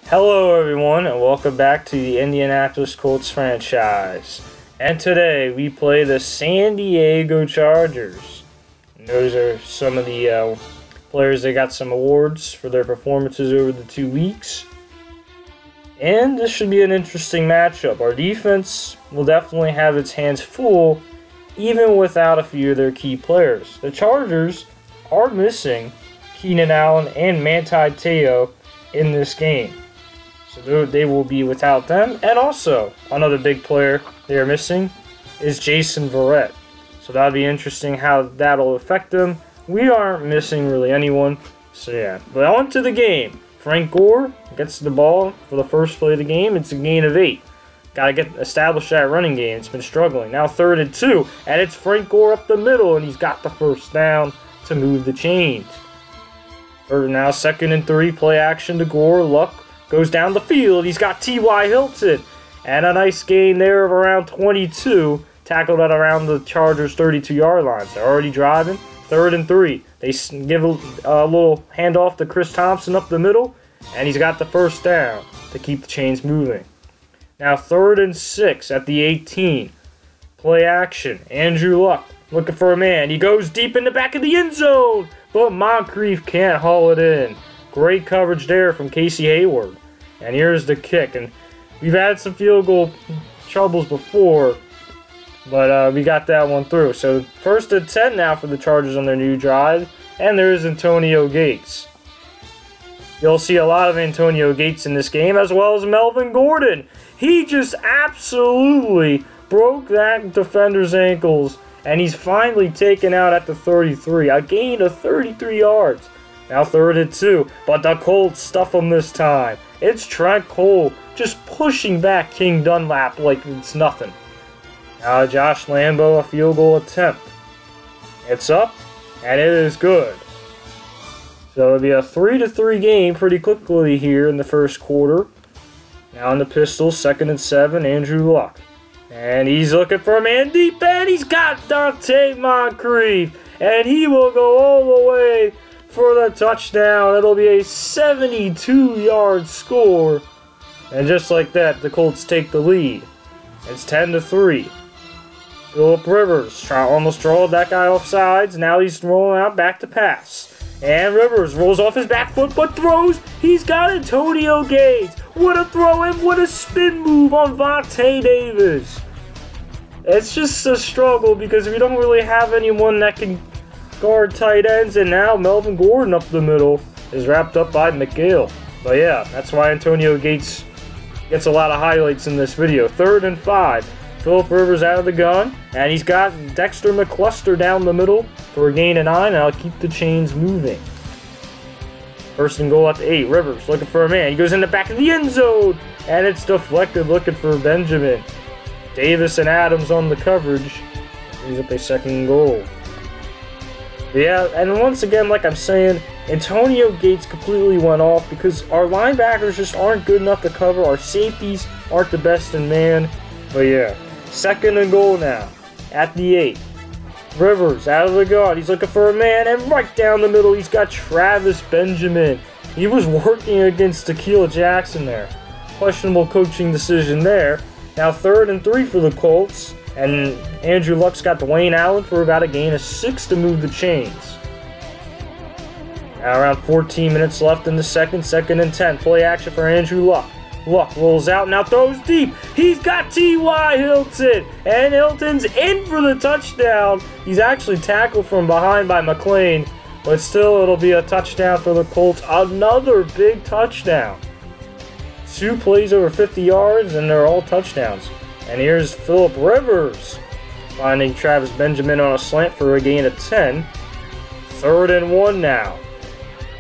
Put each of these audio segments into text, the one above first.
Hello everyone and welcome back to the Indianapolis Colts franchise. And today we play the San Diego Chargers. And those are some of the players that got some awards for their performances over the 2 weeks. And this should be an interesting matchup. Our defense will definitely have its hands full even without a few of their key players. The Chargers are missing Keenan Allen and Manti Te'o in this game. So they will be without them. And also, another big player they are missing is Jason Verrett. So that'll be interesting how that'll affect them. We aren't missing really anyone. So yeah, but on to the game. Frank Gore gets the ball for the first play of the game. It's a gain of 8. Got to establish that running game. It's been struggling. Now 3rd and 2. And it's Frank Gore up the middle. And he's got the first down to move the chains. Now 2nd and 3. Play action to Gore. Luck goes down the field. He's got T.Y. Hilton. And a nice gain there of around 22. Tackled at around the Chargers' 32-yard line. They're already driving. 3rd and 3. They give a little handoff to Chris Thompson up the middle. And he's got the first down to keep the chains moving. Now 3rd and 6 at the 18. Play action. Andrew Luck looking for a man. He goes deep in the back of the end zone. But Moncrief can't haul it in. Great coverage there from Casey Hayward. And here's the kick. And we've had some field goal troubles before, but we got that one through. So 1st and 10 now for the Chargers on their new drive. And there's Antonio Gates. You'll see a lot of Antonio Gates in this game, as well as Melvin Gordon. He just absolutely broke that defender's ankles. And he's finally taken out at the 33. A gain of 33 yards. Now 3rd and 2, but the Colts stuff him this time. It's Trent Cole just pushing back King Dunlap like it's nothing. Now Josh Lambo, a field goal attempt. It's up, and it is good. So it'll be a 3-3 game pretty quickly here in the first quarter. Now in the pistol, 2nd and 7, Andrew Luck. And he's looking for a man deep, and he's got Dante Moncrief. And he will go all the way for the touchdown. It'll be a 72-yard score. And just like that, the Colts take the lead. It's 10-3. Phillip Rivers almost rolled that guy off sides. Now he's rolling out back to pass. And Rivers rolls off his back foot but throws. He's got Antonio Gates. What a throw and what a spin move on Vontae Davis. It's just a struggle because we don't really have anyone that can guard tight ends, and now Melvin Gordon up the middle is wrapped up by McGill. But yeah, that's why Antonio Gates gets a lot of highlights in this video. 3rd and 5. Phillip Rivers out of the gun, and he's got Dexter McCluster down the middle for a gain of 9, and I'll keep the chains moving. 1st and goal at the 8. Rivers looking for a man. He goes in the back of the end zone, and it's deflected looking for Benjamin. Davis and Adams on the coverage. Brings up a 2nd goal. Yeah, and once again, like I'm saying, Antonio Gates completely went off because our linebackers just aren't good enough to cover. Our safeties aren't the best in man. But yeah, 2nd and goal now at the 8. Rivers out of the gun. He's looking for a man, and right down the middle, he's got Travis Benjamin. He was working against Tequila Jackson there. Questionable coaching decision there. Now 3rd and 3 for the Colts. And Andrew Luck's got Dwayne Allen for about a gain of 6 to move the chains. Now around 14 minutes left in the 2nd and 10. Play action for Andrew Luck. Luck rolls out, now throws deep. He's got T.Y. Hilton. And Hilton's in for the touchdown. He's actually tackled from behind by McLean. But still, it'll be a touchdown for the Colts. Another big touchdown. 2 plays over 50 yards, and they're all touchdowns. And here's Phillip Rivers finding Travis Benjamin on a slant for a gain of 10. 3rd and 1 now.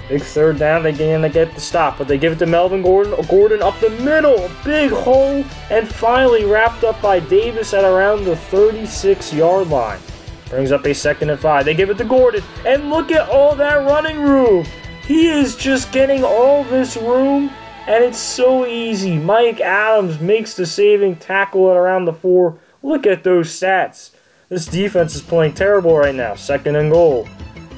Big 3rd down. They get the stop, but they give it to Melvin Gordon. Gordon up the middle. A big hole. And finally wrapped up by Davis at around the 36-yard line. Brings up a 2nd and 5. They give it to Gordon. And look at all that running room. He is just getting all this room. And it's so easy. Mike Adams makes the saving tackle at around the 4. Look at those stats. This defense is playing terrible right now. 2nd and goal.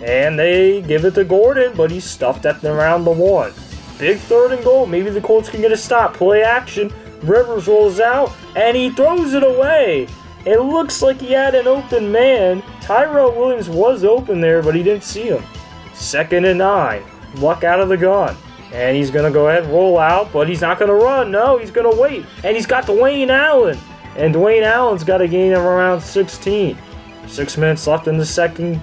And they give it to Gordon, but he's stuffed at around the 1. Big 3rd and goal. Maybe the Colts can get a stop. Play action. Rivers rolls out, and he throws it away. It looks like he had an open man. Tyrell Williams was open there, but he didn't see him. 2nd and 9. Luck out of the gun. And he's going to go ahead and roll out, but he's not going to run. No, he's going to wait. And he's got Dwayne Allen. And Dwayne Allen's got a gain of around 16. 6 minutes left in the second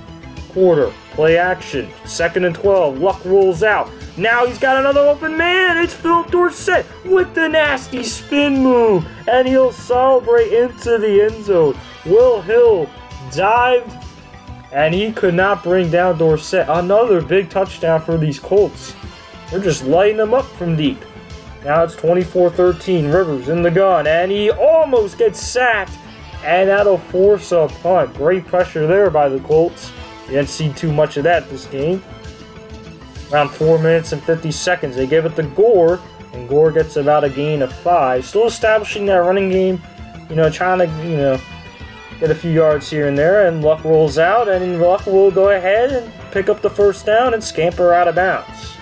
quarter. Play action. 2nd and 12. Luck rolls out. Now he's got another open man. It's Philip Dorsett with the nasty spin move. And he'll celebrate into the end zone. Will Hill dived, and he could not bring down Dorsett. Another big touchdown for these Colts. They're just lighting them up from deep. Now it's 24-13. Rivers in the gun, and he almost gets sacked. And that'll force a punt. Great pressure there by the Colts. You didn't see too much of that this game. Around 4 minutes and 50 seconds. They give it to Gore, and Gore gets about a gain of 5. Still establishing that running game, trying to, get a few yards here and there, and Luck rolls out, and Luck will go ahead and pick up the first down and scamper out of bounds.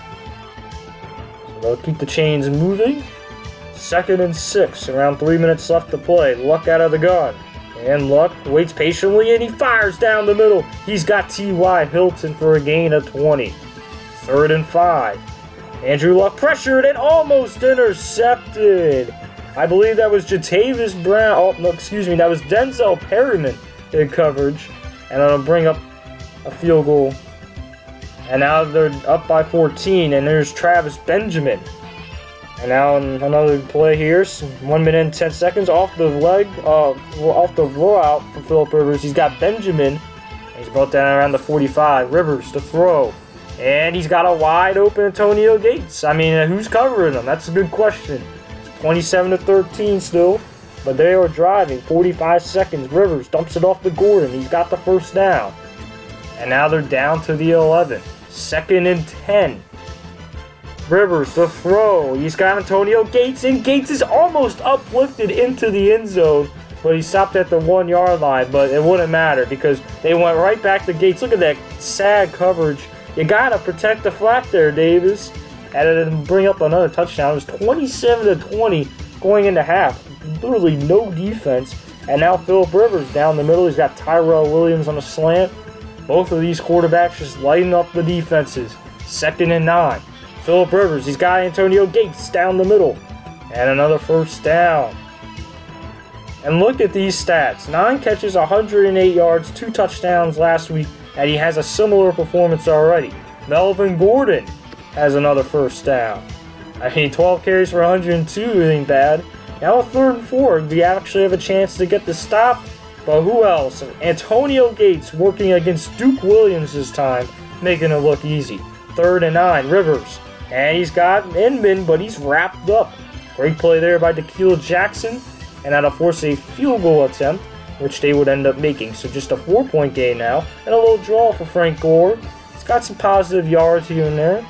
So they'll keep the chains moving. 2nd and 6, around 3 minutes left to play. Luck out of the gun. And Luck waits patiently, and he fires down the middle. He's got T.Y. Hilton for a gain of 20. 3rd and 5. Andrew Luck pressured and almost intercepted. I believe that was Jatavis Brown. Oh, no, excuse me. That was Denzel Perryman in coverage. And it'll bring up a field goal. And now they're up by 14. And there's Travis Benjamin. And now another play here. 1 minute and 10 seconds off the leg, off the rollout for Philip Rivers. He's got Benjamin. He's brought down around the 45. Rivers to throw. And he's got a wide open Antonio Gates. I mean, who's covering him? That's a good question. 27-13 still, but they are driving. 45 seconds. Rivers dumps it off to Gordon. He's got the first down. And now they're down to the 11. 2nd and 10. Rivers to throw. He's got Antonio Gates, and Gates is almost uplifted into the end zone, but he stopped at the 1 yard line. But it wouldn't matter because they went right back to Gates. Look at that sad coverage. You gotta protect the flat there, Davis. And it'll bring up another touchdown. It was 27-20 going into half. Literally no defense. And now Philip Rivers down the middle. He's got Tyrell Williams on a slant. Both of these quarterbacks just lighting up the defenses. 2nd and 9. Philip Rivers, he's got Antonio Gates down the middle. And another first down. And look at these stats. 9 catches, 108 yards, 2 touchdowns last week. And he has a similar performance already. Melvin Gordon has another first down. I mean, 12 carries for 102 ain't bad. Now a 3rd and 4. We actually have a chance to get the stop. But who else? Antonio Gates working against Duke Williams this time, making it look easy. 3rd and 9. Rivers. And he's got Inman, but he's wrapped up. Great play there by Da'Keil Jackson. And that'll force a field goal attempt, which they would end up making. So just a 4-point gain now. And a little draw for Frank Gore. He's got some positive yards here and there.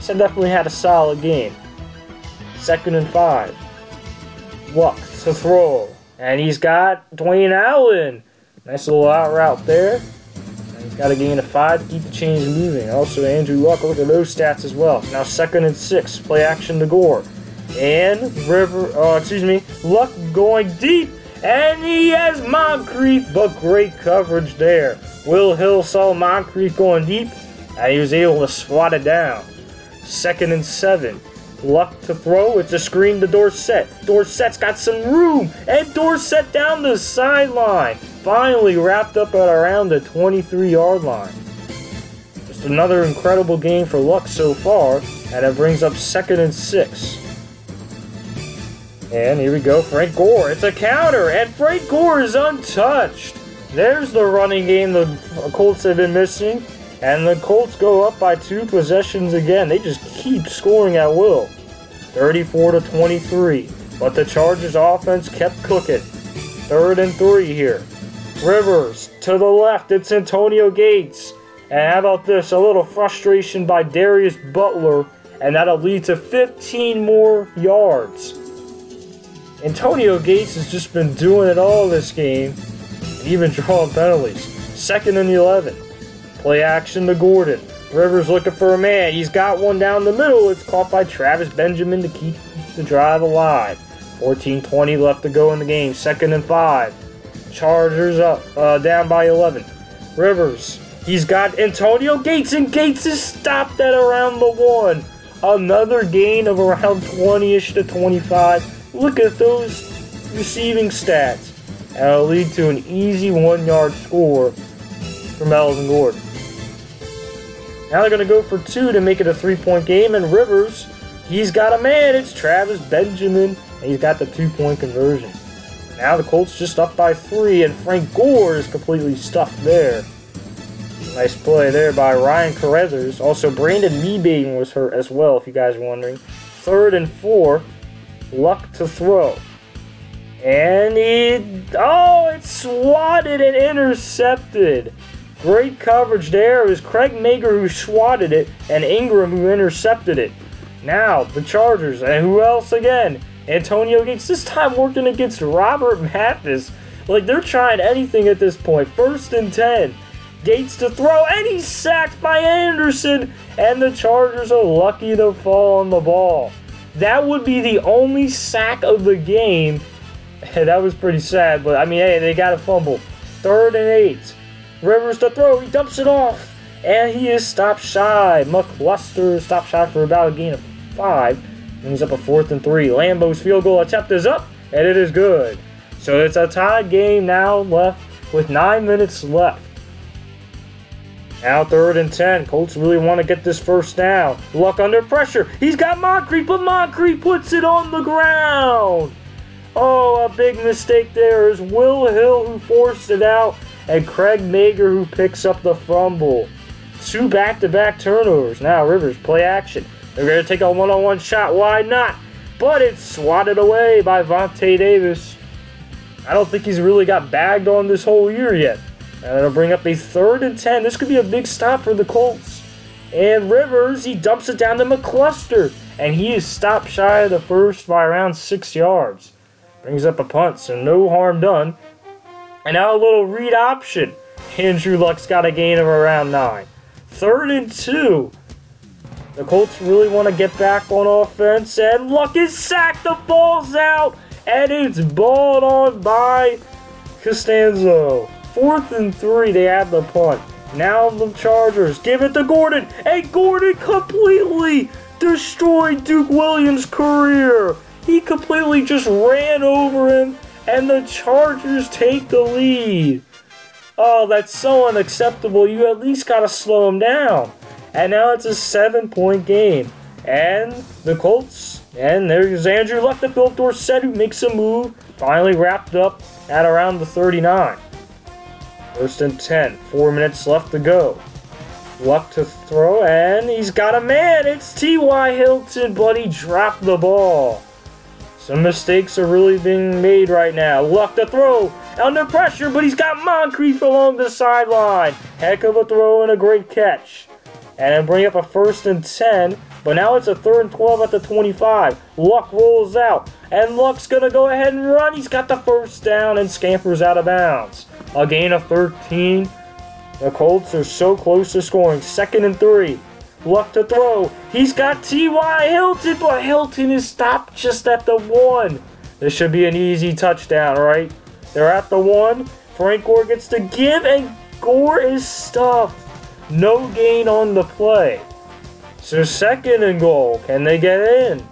So definitely had a solid game. 2nd and 5. Luck to throw. And he's got Dwayne Allen. Nice little out route there. And he's got a gain of 5 to keep the chains moving. Also Andrew Luck, look at those stats as well. Now 2nd and 6. Play action to Gore. And Luck going deep. And he has Moncrief, but great coverage there. Will Hill saw Moncrief going deep, and he was able to swat it down. 2nd and 7. Luck to throw. It's a screen to Dorsett. Dorsett's got some room, and Dorsett down the sideline. Finally wrapped up at around the 23-yard line. Just another incredible game for Luck so far, and it brings up 2nd and 6. And here we go, Frank Gore. It's a counter, and Frank Gore is untouched. There's the running game the Colts have been missing. And the Colts go up by 2 possessions again. They just keep scoring at will. 34-23. But the Chargers offense kept cooking. 3rd and 3 here. Rivers to the left. It's Antonio Gates. And how about this? A little frustration by Darius Butler. And that'll lead to 15 more yards. Antonio Gates has just been doing it all this game. And even drawing penalties. 2nd and 11. Play action to Gordon. Rivers looking for a man. He's got one down the middle. It's caught by Travis Benjamin to keep the drive alive. 14:20 left to go in the game. 2nd and 5. Chargers up, down by 11. Rivers, he's got Antonio Gates, and Gates is stopped at around the 1. Another gain of around 20-ish to 25. Look at those receiving stats. And it'll lead to an easy 1-yard score for Melvin Gordon. Now they're going to go for 2 to make it a 3-point game, and Rivers, he's got a man. It's Travis Benjamin, and he's got the 2-point conversion. Now the Colts just up by 3, and Frank Gore is completely stuffed there. Nice play there by Ryan Carruthers. Also, Brandon Meebane was hurt as well, if you guys are wondering. 3rd and 4. Luck to throw. And it's swatted and intercepted. Great coverage there. It was Craig Mager who swatted it, and Ingram who intercepted it. Now, the Chargers, and who else again? Antonio Gates, this time working against Robert Mathis. Like, they're trying anything at this point. 1st and 10. Gates to throw, and he's sacked by Anderson, and the Chargers are lucky to fall on the ball. That would be the only sack of the game. That was pretty sad, but I mean, hey, they got a fumble. 3rd and 8. Rivers to throw, he dumps it off, and he is stopped shy. McCluster stopped shy for about a gain of 5. And he's up a 4th and 3. Lambeau's field goal attempt is up, and it is good. So it's a tied game now left with 9 minutes left. Now 3rd and 10. Colts really want to get this first down. Luck under pressure. He's got Moncrief, but Moncrief puts it on the ground. Oh, a big mistake there. Is Will Hill who forced it out, and Craig Mager who picks up the fumble. 2 back-to-back turnovers. Now Rivers, play action. They're going to take a one-on-one shot. Why not? But it's swatted away by Vontae Davis. I don't think he's really got bagged on this whole year yet. And it'll bring up a 3rd and 10. This could be a big stop for the Colts. And Rivers, he dumps it down to McCluster. And he is stopped shy of the first by around 6 yards. Brings up a punt, so no harm done. And now a little read option. Andrew Luck's got a gain of around 9. 3rd and 2. The Colts really want to get back on offense. And Luck is sacked. The ball's out. And it's balled on by Costanzo. 4th and 3, they add the punt. Now the Chargers give it to Gordon. And Gordon completely destroyed Duke Williams' career. He completely just ran over him. And the Chargers take the lead. Oh, that's so unacceptable. You at least got to slow him down. And now it's a 7-point game. And the Colts, and there's Andrew Luck to Philip Dorsett, who makes a move. Finally wrapped up at around the 39. 1st and 10. 4 minutes left to go. Luck to throw, and he's got a man. It's T.Y. Hilton, but he dropped the ball. Some mistakes are really being made right now. Luck to throw, under pressure, but he's got Moncrief along the sideline. Heck of a throw and a great catch. And then bring up a 1st and 10, but now it's a 3rd and 12 at the 25. Luck rolls out, and Luck's going to go ahead and run. He's got the first down and scampers out of bounds. A gain of 13. The Colts are so close to scoring. 2nd and 3. Luck to throw. He's got T.Y. Hilton, but Hilton is stopped just at the 1. This should be an easy touchdown, right? They're at the 1. Frank Gore gets to give, and Gore is stuffed. No gain on the play. So 2nd and goal. Can they get in?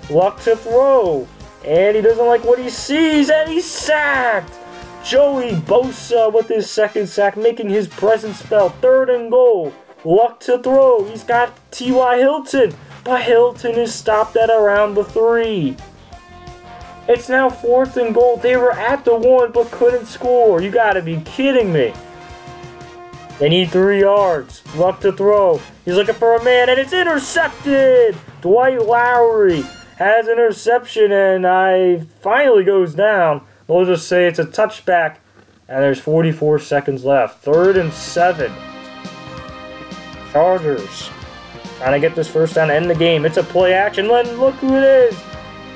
Luck to throw. And he doesn't like what he sees, and he's sacked. Joey Bosa with his 2nd sack, making his presence felt. 3rd and goal. Luck to throw. He's got T.Y. Hilton, but Hilton is stopped at around the 3. It's now 4th and goal. They were at the 1 but couldn't score. You gotta be kidding me. They need 3 yards. Luck to throw. He's looking for a man, and it's intercepted. Dwight Lowry has an interception, and finally goes down. We'll just say it's a touchback, and there's 44 seconds left. 3rd and 7. Chargers trying to get this first down to end the game. It's a play action. Look who it is.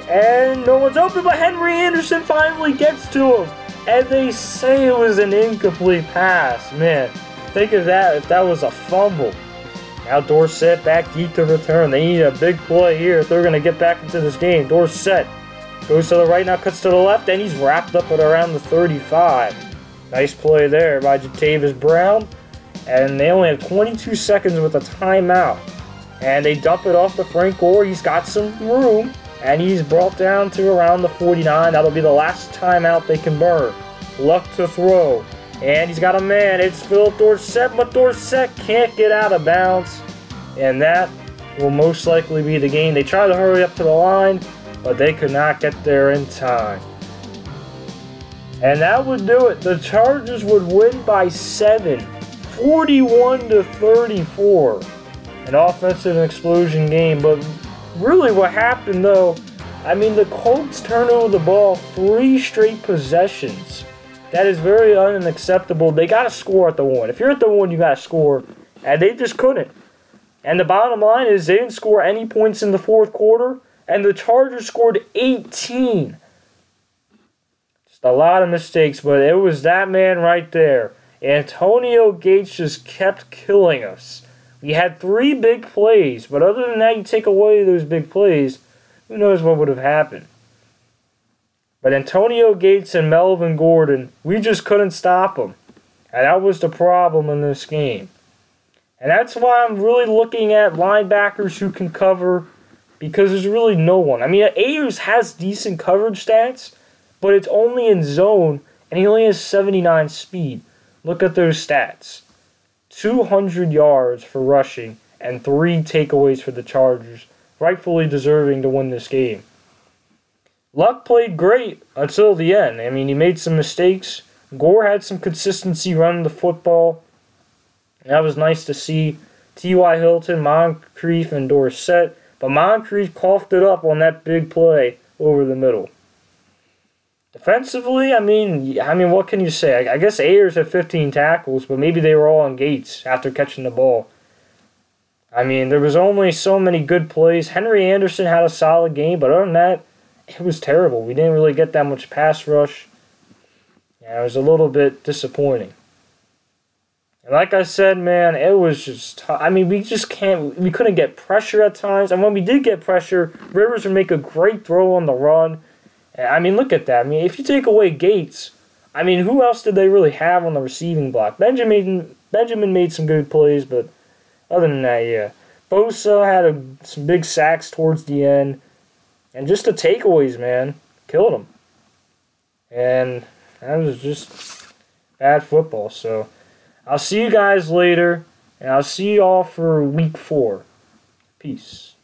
And no one's open, but Henry Anderson finally gets to him. And they say it was an incomplete pass. Man, think of that if that was a fumble. Now Dorsett back deep to return. They need a big play here if they're going to get back into this game. Dorsett goes to the right, now cuts to the left, and he's wrapped up at around the 35. Nice play there by Jatavis Brown. And they only have 22 seconds with a timeout. And they dump it off to Frank Gore. He's got some room, and he's brought down to around the 49. That'll be the last timeout they can burn. Luck to throw. And he's got a man. It's Philip Dorsett, but Dorsett can't get out of bounds. And that will most likely be the game. They try to hurry up to the line, but they could not get there in time. And that would do it. The Chargers would win by 7, 41-34. An offensive explosion game. But really what happened though, I mean, the Colts turned over the ball 3 straight possessions. That is very unacceptable. They got to score at the 1. If you're at the 1, you got to score. And they just couldn't. And the bottom line is they didn't score any points in the fourth quarter. And the Chargers scored 18. Just a lot of mistakes. But it was that man right there. Antonio Gates just kept killing us. We had 3 big plays. But other than that, you take away those big plays, who knows what would have happened. But Antonio Gates and Melvin Gordon, we just couldn't stop them. And that was the problem in this game. And that's why I'm really looking at linebackers who can cover, because there's really no one. I mean, Ayers has decent coverage stats, but it's only in zone, and he only has 79 speed. Look at those stats. 200 yards for rushing and 3 takeaways for the Chargers, rightfully deserving to win this game. Luck played great until the end. I mean, he made some mistakes. Gore had some consistency running the football. That was nice to see. T.Y. Hilton, Moncrief, and Dorsett. But Moncrief coughed it up on that big play over the middle. Defensively, I mean, what can you say? I guess Ayers had 15 tackles, but maybe they were all on Gates after catching the ball. I mean, there was only so many good plays. Henry Anderson had a solid game, but other than that, it was terrible. We didn't really get that much pass rush. Yeah, it was a little bit disappointing. And like I said, man, it was just tough. I mean, we couldn't get pressure at times. And when we did get pressure, Rivers would make a great throw on the run. And, I mean, look at that. I mean, if you take away Gates, I mean, who else did they really have on the receiving block? Benjamin made some good plays, but other than that, yeah. Bosa had some big sacks towards the end. And just the takeaways, man, killed them. And that was just bad football. So I'll see you guys later, and I'll see you all for week 4. Peace.